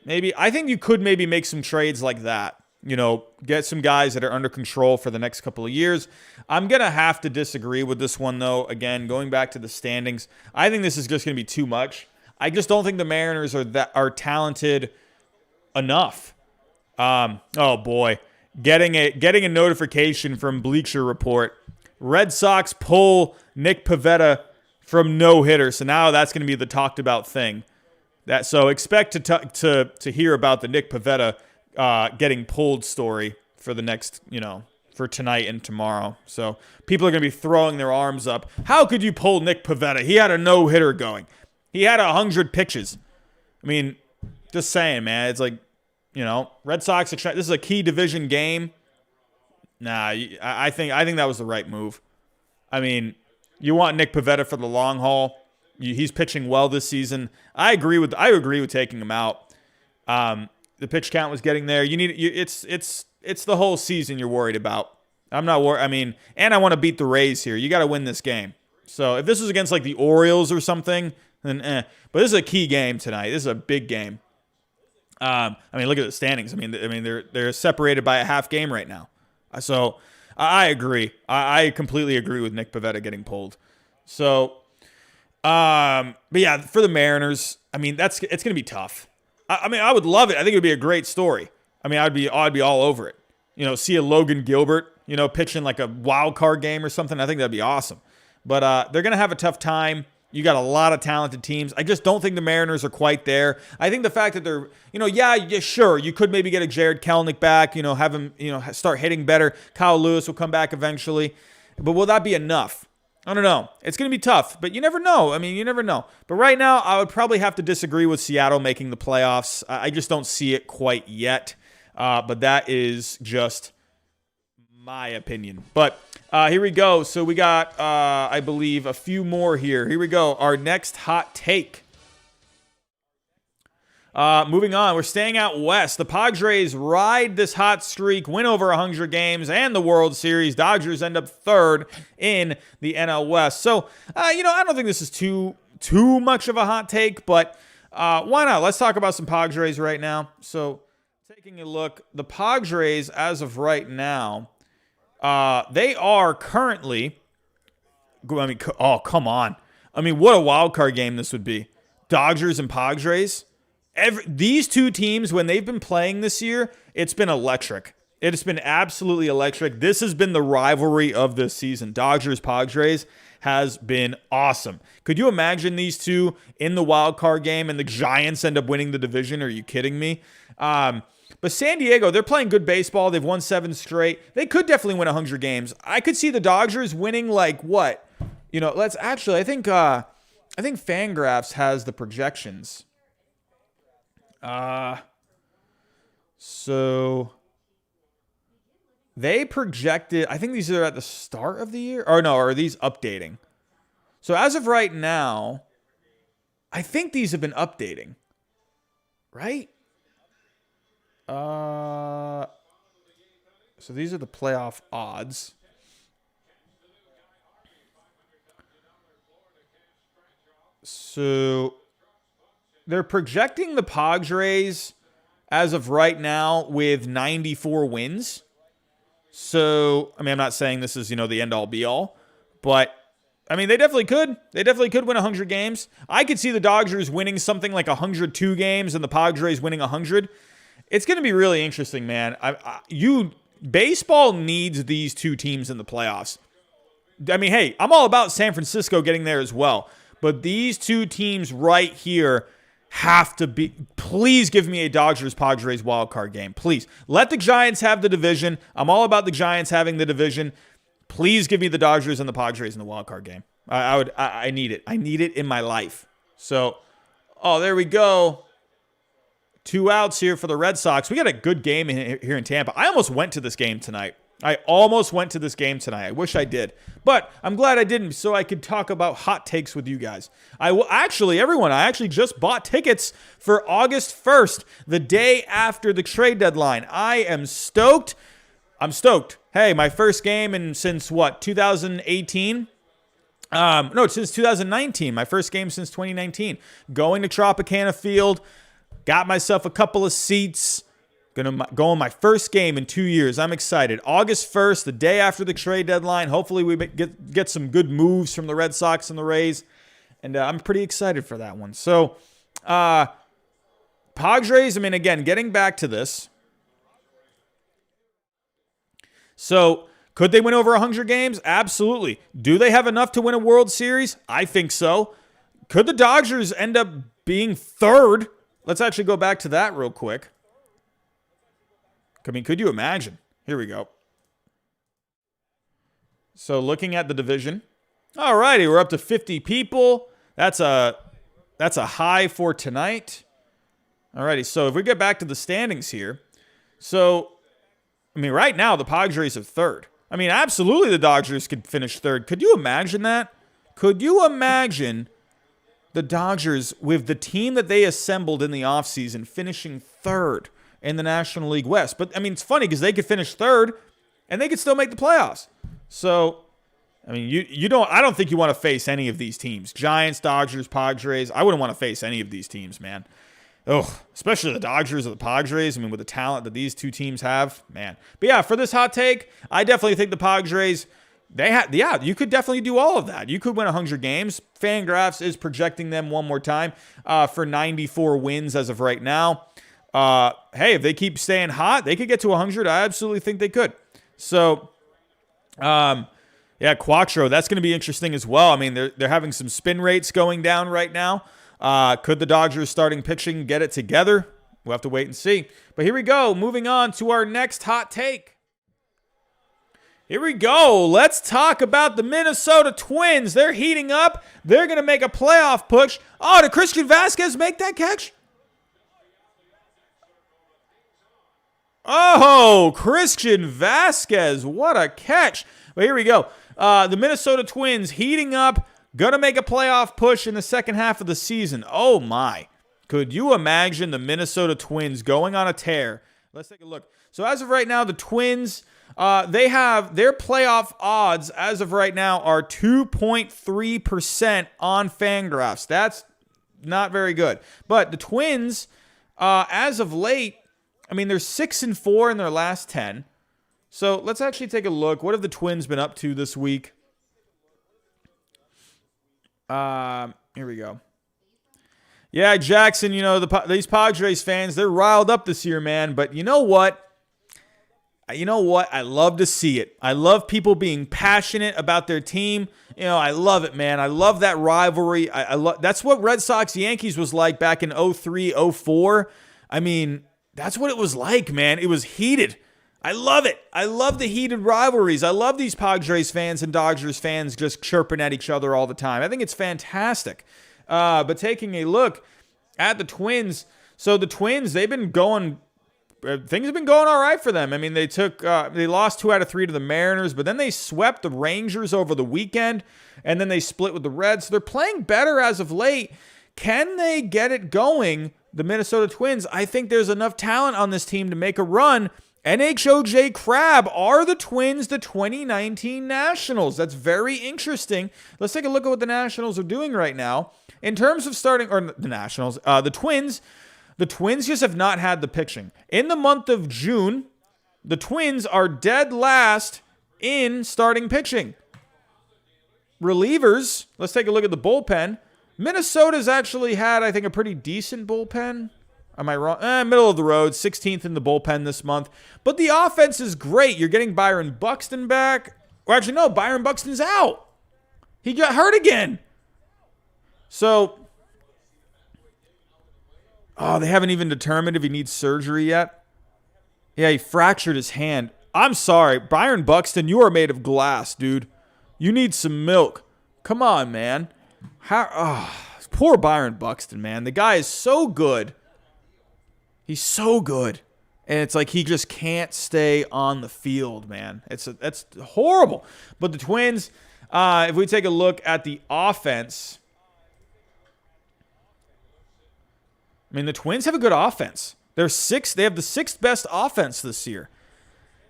Maybe. I think you could maybe make some trades like that. You know, get some guys that are under control for the next couple of years. I'm going to have to disagree with this one, though. Again, going back to the standings, I think this is just going to be too much. I just don't think the Mariners are talented enough. Oh, boy. Getting a notification from Bleacher Report. Red Sox pull Nick Pivetta from no-hitter. So now that's going to be the talked about thing. So expect to hear about the Nick Pivetta getting pulled story for the next, for tonight and tomorrow. So people are going to be throwing their arms up. How could you pull Nick Pivetta? He had a no-hitter going. He had 100 pitches. I mean, just saying, man. It's like, Red Sox, this is a key division game. Nah, I think that was the right move. I mean, you want Nick Pivetta for the long haul. He's pitching well this season. I agree with taking him out. The pitch count was getting there. It's the whole season you're worried about. I'm not worried. I mean, and I want to beat the Rays here. You got to win this game. So if this was against like the Orioles or something, then But this is a key game tonight. This is a big game. I mean, look at the standings. I mean they're separated by a half game right now. So I agree. I completely agree with Nick Pivetta getting pulled. So, but yeah, for the Mariners, I mean, it's going to be tough. I mean, I would love it. I think it would be a great story. I mean, I'd be all over it. See a Logan Gilbert, pitching like a wild card game or something. I think that'd be awesome. But they're going to have a tough time. You got a lot of talented teams. I just don't think the Mariners are quite there. I think the fact that they're, yeah, sure, you could maybe get a Jared Kelenic back, have him, start hitting better. Kyle Lewis will come back eventually. But will that be enough? I don't know. It's going to be tough, but you never know. I mean, you never know. But right now, I would probably have to disagree with Seattle making the playoffs. I just don't see it quite yet. But that is just my opinion. But here we go. So we got, I believe, a few more here. Here we go. Our next hot take. Moving on, we're staying out west. The Padres ride this hot streak, win over 100 games, and the World Series. Dodgers end up third in the NL West. So, I don't think this is too much of a hot take, but Why not? Let's talk about some Padres right now. So, taking a look, the Padres, as of right now, they are currently. Oh, come on. I mean, what a wild card game this would be. Dodgers and Padres. These two teams, when they've been playing this year, it's been electric. It has been absolutely electric. This has been the rivalry of this season. Dodgers-Padres has been awesome. Could you imagine these two in the wild card game and the Giants end up winning the division? Are you kidding me? But San Diego, they're playing good baseball. They've won 7 straight. They could definitely win 100 games. I could see the Dodgers winning like what? Let's actually, I think Fangraphs has the projections. So they projected, I think these are at the start of the year. Or no, are these updating? So as of right now, I think these have been updating. Right? So these are the playoff odds. So they're projecting the Padres as of right now with 94 wins. So, I mean, I'm not saying this is, the end all be all, but I mean, they definitely could. They definitely could win 100 games. I could see the Dodgers winning something like 102 games and the Padres winning 100. It's going to be really interesting, man. Baseball needs these two teams in the playoffs. I mean, hey, I'm all about San Francisco getting there as well. But these two teams right here have to be. Please give me a Dodgers-Padres wildcard game. Please. Let the Giants have the division. I'm all about the Giants having the division. Please give me the Dodgers and the Padres in the wildcard game. I need it. I need it in my life. So, there we go. 2 outs here for the Red Sox. We got a good game here in Tampa. I almost went to this game tonight. I wish I did. But I'm glad I didn't so I could talk about hot takes with you guys. I actually just bought tickets for August 1st, the day after the trade deadline. I am stoked. I'm stoked. Hey, my first game since 2018? Since 2019. My first game since 2019. Going to Tropicana Field. Got myself a couple of seats. Gonna go on my first game in 2 years. I'm excited. August 1st, the day after the trade deadline. Hopefully we get some good moves from the Red Sox and the Rays. And I'm pretty excited for that one. So, Padres, I mean, again, getting back to this. So, could they win over 100 games? Absolutely. Do they have enough to win a World Series? I think so. Could the Dodgers end up being third? Let's actually go back to that real quick. I mean, could you imagine? Here we go. So looking at the division. All righty, we're up to 50 people. That's a high for tonight. All righty, so if we get back to the standings here. So, I mean, right now the Padres are third. I mean, absolutely the Dodgers could finish third. Could you imagine that? Could you imagine the Dodgers with the team that they assembled in the offseason finishing third in the National League West? But, I mean, it's funny because they could finish third and they could still make the playoffs. So, I mean, I don't think you want to face any of these teams. Giants, Dodgers, Padres. I wouldn't want to face any of these teams, man. Oh, especially the Dodgers or the Padres. I mean, with the talent that these two teams have, man. But yeah, for this hot take, I definitely think the Padres, you could definitely do all of that. You could win 100 games. Fangraphs is projecting them one more time for 94 wins as of right now. Hey, if they keep staying hot, they could get to 100. I absolutely think they could. So, yeah, Quattro, that's going to be interesting as well. I mean, they're having some spin rates going down right now. Could the Dodgers starting pitching get it together? We'll have to wait and see. But here we go. Moving on to our next hot take. Here we go. Let's talk about the Minnesota Twins. They're heating up. They're going to make a playoff push. Oh, did Christian Vasquez make that catch? Oh, Christian Vasquez. What a catch. Well, here we go. The Minnesota Twins heating up. Going to make a playoff push in the second half of the season. Oh, my. Could you imagine the Minnesota Twins going on a tear? Let's take a look. So as of right now, the Twins, they have their playoff odds as of right now are 2.3% on Fangraphs. not very good. But the Twins, as of late, I mean, they're 6-4 in their last 10. So let's actually take a look. What have the Twins been up to this week? Here we go. Yeah, Jackson, you know, these Padres fans, they're riled up this year, man. But you know what? I love to see it. I love people being passionate about their team. You know, I love it, man. I love that rivalry. I love that's what Red Sox Yankees was like back in 03, 04. I mean, that's what it was like, man. It was heated. I love it. I love the heated rivalries. I love these Padres fans and Dodgers fans just chirping at each other all the time. I think it's fantastic. But taking a look at the Twins, so the Twins, they've been going. Things have been going all right for them. I mean, they lost 2 out of 3 to the Mariners, but then they swept the Rangers over the weekend, and then they split with the Reds. So they're playing better as of late. Can they get it going, the Minnesota Twins? I think there's enough talent on this team to make a run. NHOJ Crab, are the Twins the 2019 Nationals? That's very interesting. Let's take a look at what the Nationals are doing right now. In terms of starting, or the Nationals, the Twins just have not had the pitching. In the month of June, the Twins are dead last in starting pitching. Relievers, let's take a look at the bullpen. Minnesota's actually had, I think, a pretty decent bullpen. Am I wrong? Middle of the road, 16th in the bullpen this month. But the offense is great. You're getting Byron Buxton back. Or actually, no, Byron Buxton's out. He got hurt again. So, they haven't even determined if he needs surgery yet. Yeah, he fractured his hand. I'm sorry, Byron Buxton, you are made of glass, dude. You need some milk. Come on, man. Poor Byron Buxton, man. The guy is so good. He's so good. And it's like he just can't stay on the field, man. That's horrible. But the Twins, if we take a look at the offense, I mean, the Twins have a good offense. They have the 6th best offense this year.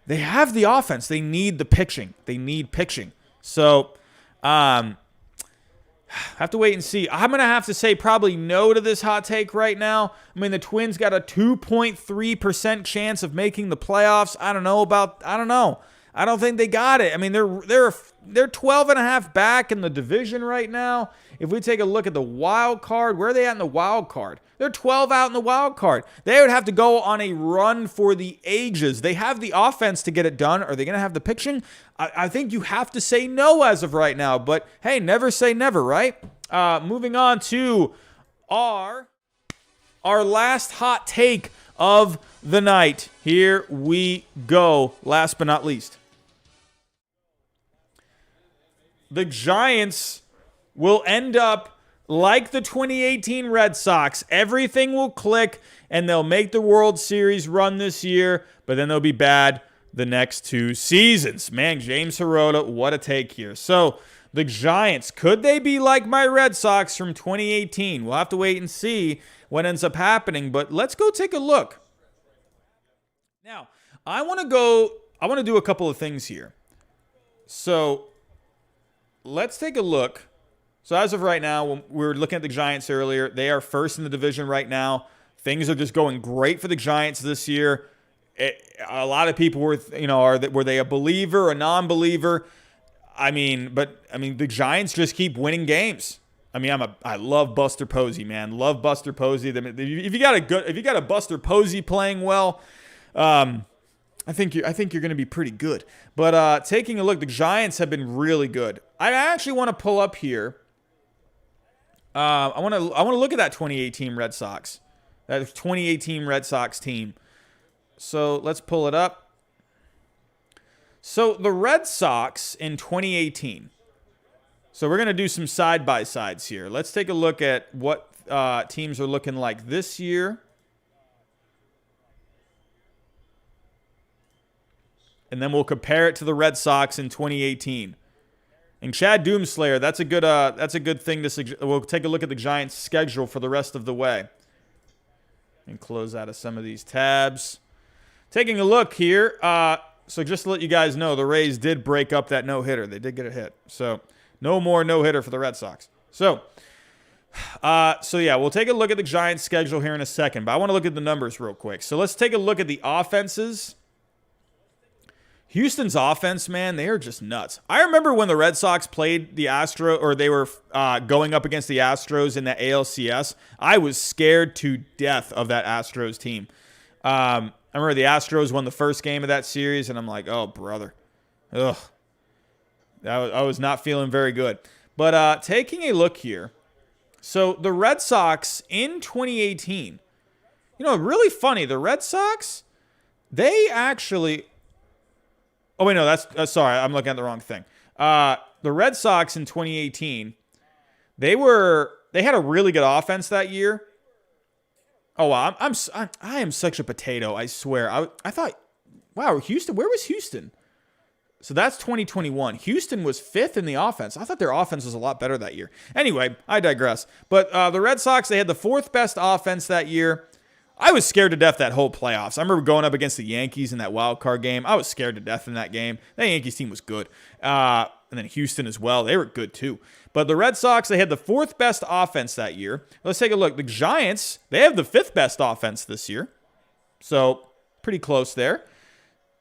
They have the offense. They need the pitching. They need pitching. So, have to wait and see. I'm going to have to say probably no to this hot take right now. I mean, the Twins got a 2.3% chance of making the playoffs. I don't know. I don't think they got it. I mean, they're 12 and a half back in the division right now. If we take a look at the wild card, where are they at in the wild card? They're 12 out in the wild card. They would have to go on a run for the ages. They have the offense to get it done. Are they going to have the pitching? I think you have to say no as of right now. But, hey, never say never, right? Moving on to our last hot take of the night. Here we go. Last but not least. The Giants will end up like the 2018 Red Sox. Everything will click, and they'll make the World Series run this year, but then they'll be bad the next 2 seasons. Man, James Hirota, what a take here. So, the Giants, could they be like my Red Sox from 2018? We'll have to wait and see what ends up happening, but let's go take a look. Now, I want to do a couple of things here. So, let's take a look. So as of right now, when we were looking at the Giants earlier, they are first in the division right now. Things are just going great for the Giants this year. A lot of people were they a believer, a non-believer? I mean, the Giants just keep winning games. I mean, I love Buster Posey, man. Love Buster Posey. If you got a Buster Posey playing well, I think you're going to be pretty good. But taking a look, the Giants have been really good. I actually want to pull up here. I want to look at that 2018 Red Sox. That 2018 Red Sox team. So let's pull it up. So the Red Sox in 2018. So we're going to do some side-by-sides here. Let's take a look at what teams are looking like this year. And then we'll compare it to the Red Sox in 2018. And Chad Doomslayer, that's a good thing to suggest. We'll take a look at the Giants' schedule for the rest of the way. And close out of some of these tabs. Taking a look here. So just to let you guys know, the Rays did break up that no-hitter. They did get a hit. So no more no-hitter for the Red Sox. So So yeah, we'll take a look at the Giants' schedule here in a second, but I want to look at the numbers real quick. So let's take a look at the offenses. Houston's offense, man, they are just nuts. I remember when the Red Sox played the Astros, or they were going up against the Astros in the ALCS. I was scared to death of that Astros team. I remember the Astros won the first game of that series, and I'm like, oh, brother. Ugh. I was not feeling very good. But taking a look here. So the Red Sox in 2018, really funny. The Red Sox, they actually... Oh, wait, no, that's... sorry, I'm looking at the wrong thing. The Red Sox in 2018, they had a really good offense that year. Oh, wow, I am such a potato, I swear. I thought, wow, Houston, where was Houston? So that's 2021. Houston was 5th in the offense. I thought their offense was a lot better that year. Anyway, I digress. But the Red Sox, they had the 4th best offense that year. I was scared to death that whole playoffs. I remember going up against the Yankees in that wild card game. I was scared to death in that game. That Yankees team was good. And then Houston as well. They were good too. But the Red Sox, they had the 4th best offense that year. Let's take a look. The Giants, they have the 5th best offense this year. So pretty close there.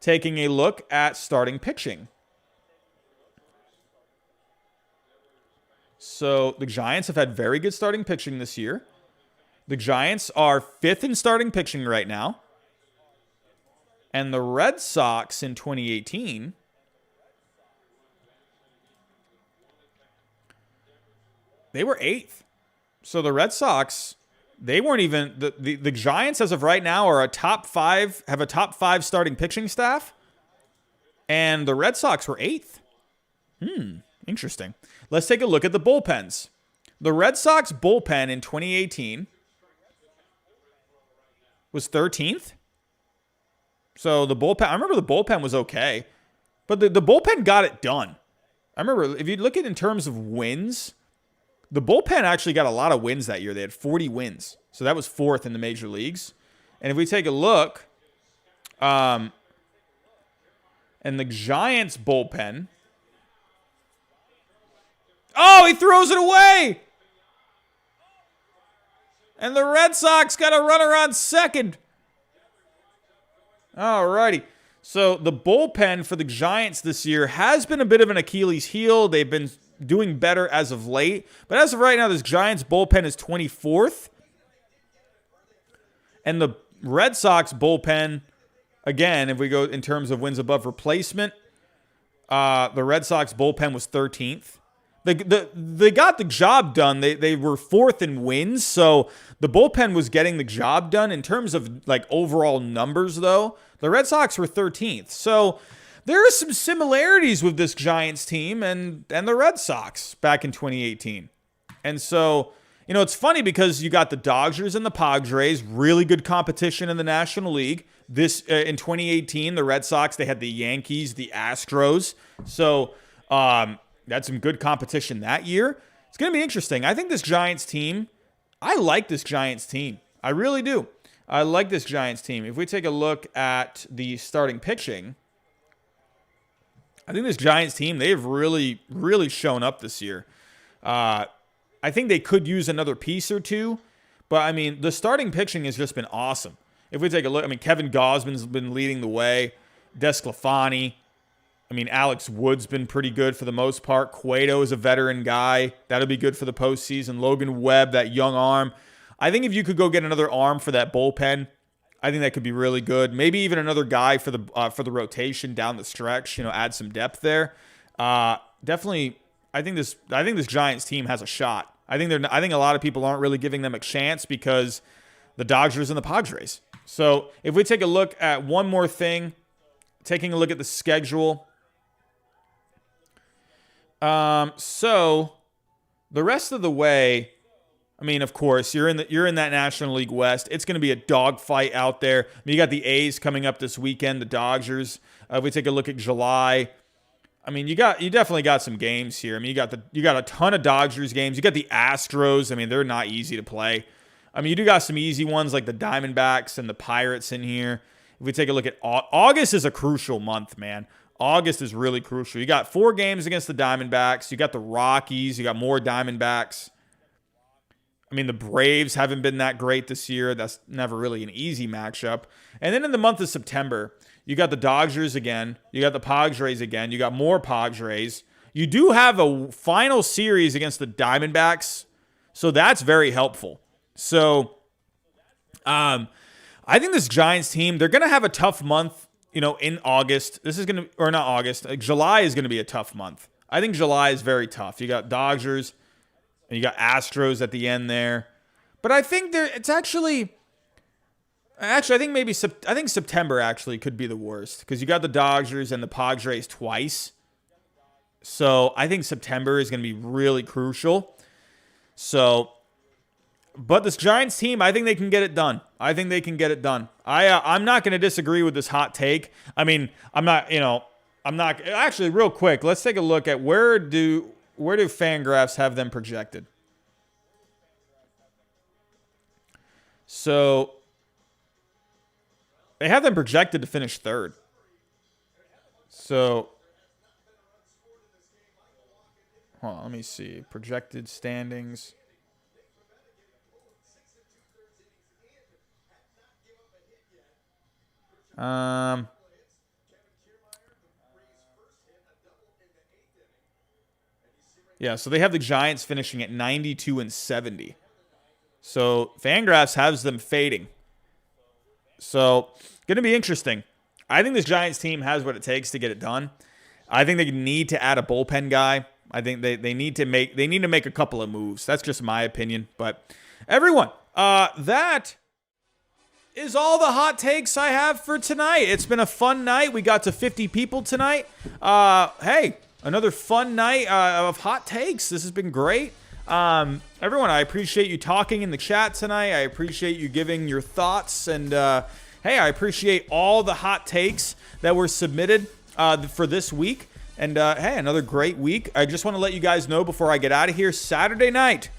Taking a look at starting pitching. So the Giants have had very good starting pitching this year. The Giants are 5th in starting pitching right now. And the Red Sox in 2018, they were 8th. So the Red Sox, they weren't even... The Giants, as of right now, are have a top 5 starting pitching staff. And the Red Sox were 8th. Interesting. Let's take a look at the bullpens. The Red Sox bullpen in 2018... was 13th. So the bullpen, I remember the bullpen was okay, but the bullpen got it done. I remember if you look at in terms of wins, the bullpen actually got a lot of wins that year. They had 40 wins. So that was 4th in the major leagues. And if we take a look, and the Giants bullpen, oh, he throws it away. And the Red Sox got a runner on second. Alrighty. So the bullpen for the Giants this year has been a bit of an Achilles heel. They've been doing better as of late. But as of right now, this Giants bullpen is 24th. And the Red Sox bullpen, again, if we go in terms of wins above replacement, the Red Sox bullpen was 13th. They got the job done. They were 4th in wins, so the bullpen was getting the job done. In terms of like overall numbers, though, the Red Sox were 13th. So there are some similarities with this Giants team and the Red Sox back in 2018. And so, it's funny because you got the Dodgers and the Padres, really good competition in the National League. This in 2018, the Red Sox, they had the Yankees, the Astros. So, that's some good competition that year. It's going to be interesting. I think this Giants team, I like this Giants team. I really do. I like this Giants team. If we take a look at the starting pitching, I think this Giants team, they've really, really shown up this year. I think they could use another piece or two, but I mean, the starting pitching has just been awesome. If we take a look, I mean, Kevin Gausman's been leading the way. Desclafani. I mean, Alex Wood's been pretty good for the most part. Cueto is a veteran guy. That'll be good for the postseason. Logan Webb, that young arm. I think if you could go get another arm for that bullpen, I think that could be really good. Maybe even another guy for the rotation down the stretch. Add some depth there. Definitely, I think this Giants team has a shot. I think a lot of people aren't really giving them a chance because the Dodgers and the Padres. So if we take a look at one more thing, taking a look at the schedule. So the rest of the way, I mean, of course, you're in that National League West. It's going to be a dogfight out there. I mean, you got the A's coming up this weekend, the Dodgers. If we take a look at July, I mean, you definitely got some games here. I mean, you got a ton of Dodgers games. You got the Astros. I mean, they're not easy to play. I mean, you do got some easy ones like the Diamondbacks and the Pirates in here. If we take a look at August, is a crucial month, man. August is really crucial. You got 4 games against the Diamondbacks. You got the Rockies. You got more Diamondbacks. I mean, the Braves haven't been that great this year. That's never really an easy matchup. And then in the month of September, you got the Dodgers again. You got the Padres again. You got more Padres. You do have a final series against the Diamondbacks, so that's very helpful. So, I think this Giants team, they're going to have a tough month, in August. This is going to, or not August, July is going to be a tough month. I think July is very tough. You got Dodgers, and you got Astros at the end there. But I think it's actually, I think September actually could be the worst because you got the Dodgers and the Padres twice. So I think September is going to be really crucial. So, but this Giants team, I think they can get it done. I'm not going to disagree with this hot take. I mean, I'm not actually real quick. Let's take a look at where do Fangraphs have them projected. So they have them projected to finish third. So hold on, let me see. Projected standings. Yeah, so they have the Giants finishing at 92 and 70. So Fangraphs has them fading. So going to be interesting. I think this Giants team has what it takes to get it done. I think they need to add a bullpen guy. I think they need to make a couple of moves. That's just my opinion. But everyone, that is all the hot takes I have for tonight. It's been a fun night. We got to 50 people tonight. Hey, another fun night of hot takes. This has been great. Everyone, I appreciate you talking in the chat tonight. I appreciate you giving your thoughts. And hey, I appreciate all the hot takes that were submitted for this week. And hey, another great week. I just want to let you guys know before I get out of here, Saturday night,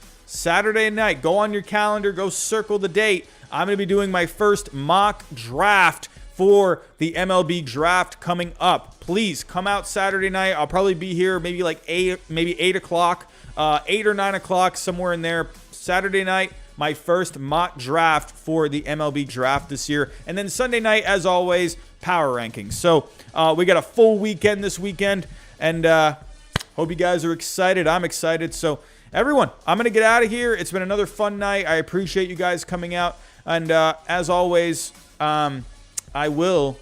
go on your calendar, go circle the date. I'm going to be doing my first mock draft for the MLB draft coming up. Please come out Saturday night. I'll probably be here maybe 8 o'clock, 8 or 9 o'clock, somewhere in there. Saturday night, my first mock draft for the MLB draft this year. And then Sunday night, as always, power rankings. So we got a full weekend this weekend. And hope you guys are excited. I'm excited. So everyone, I'm going to get out of here. It's been another fun night. I appreciate you guys coming out. And as always, I will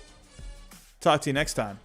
talk to you next time.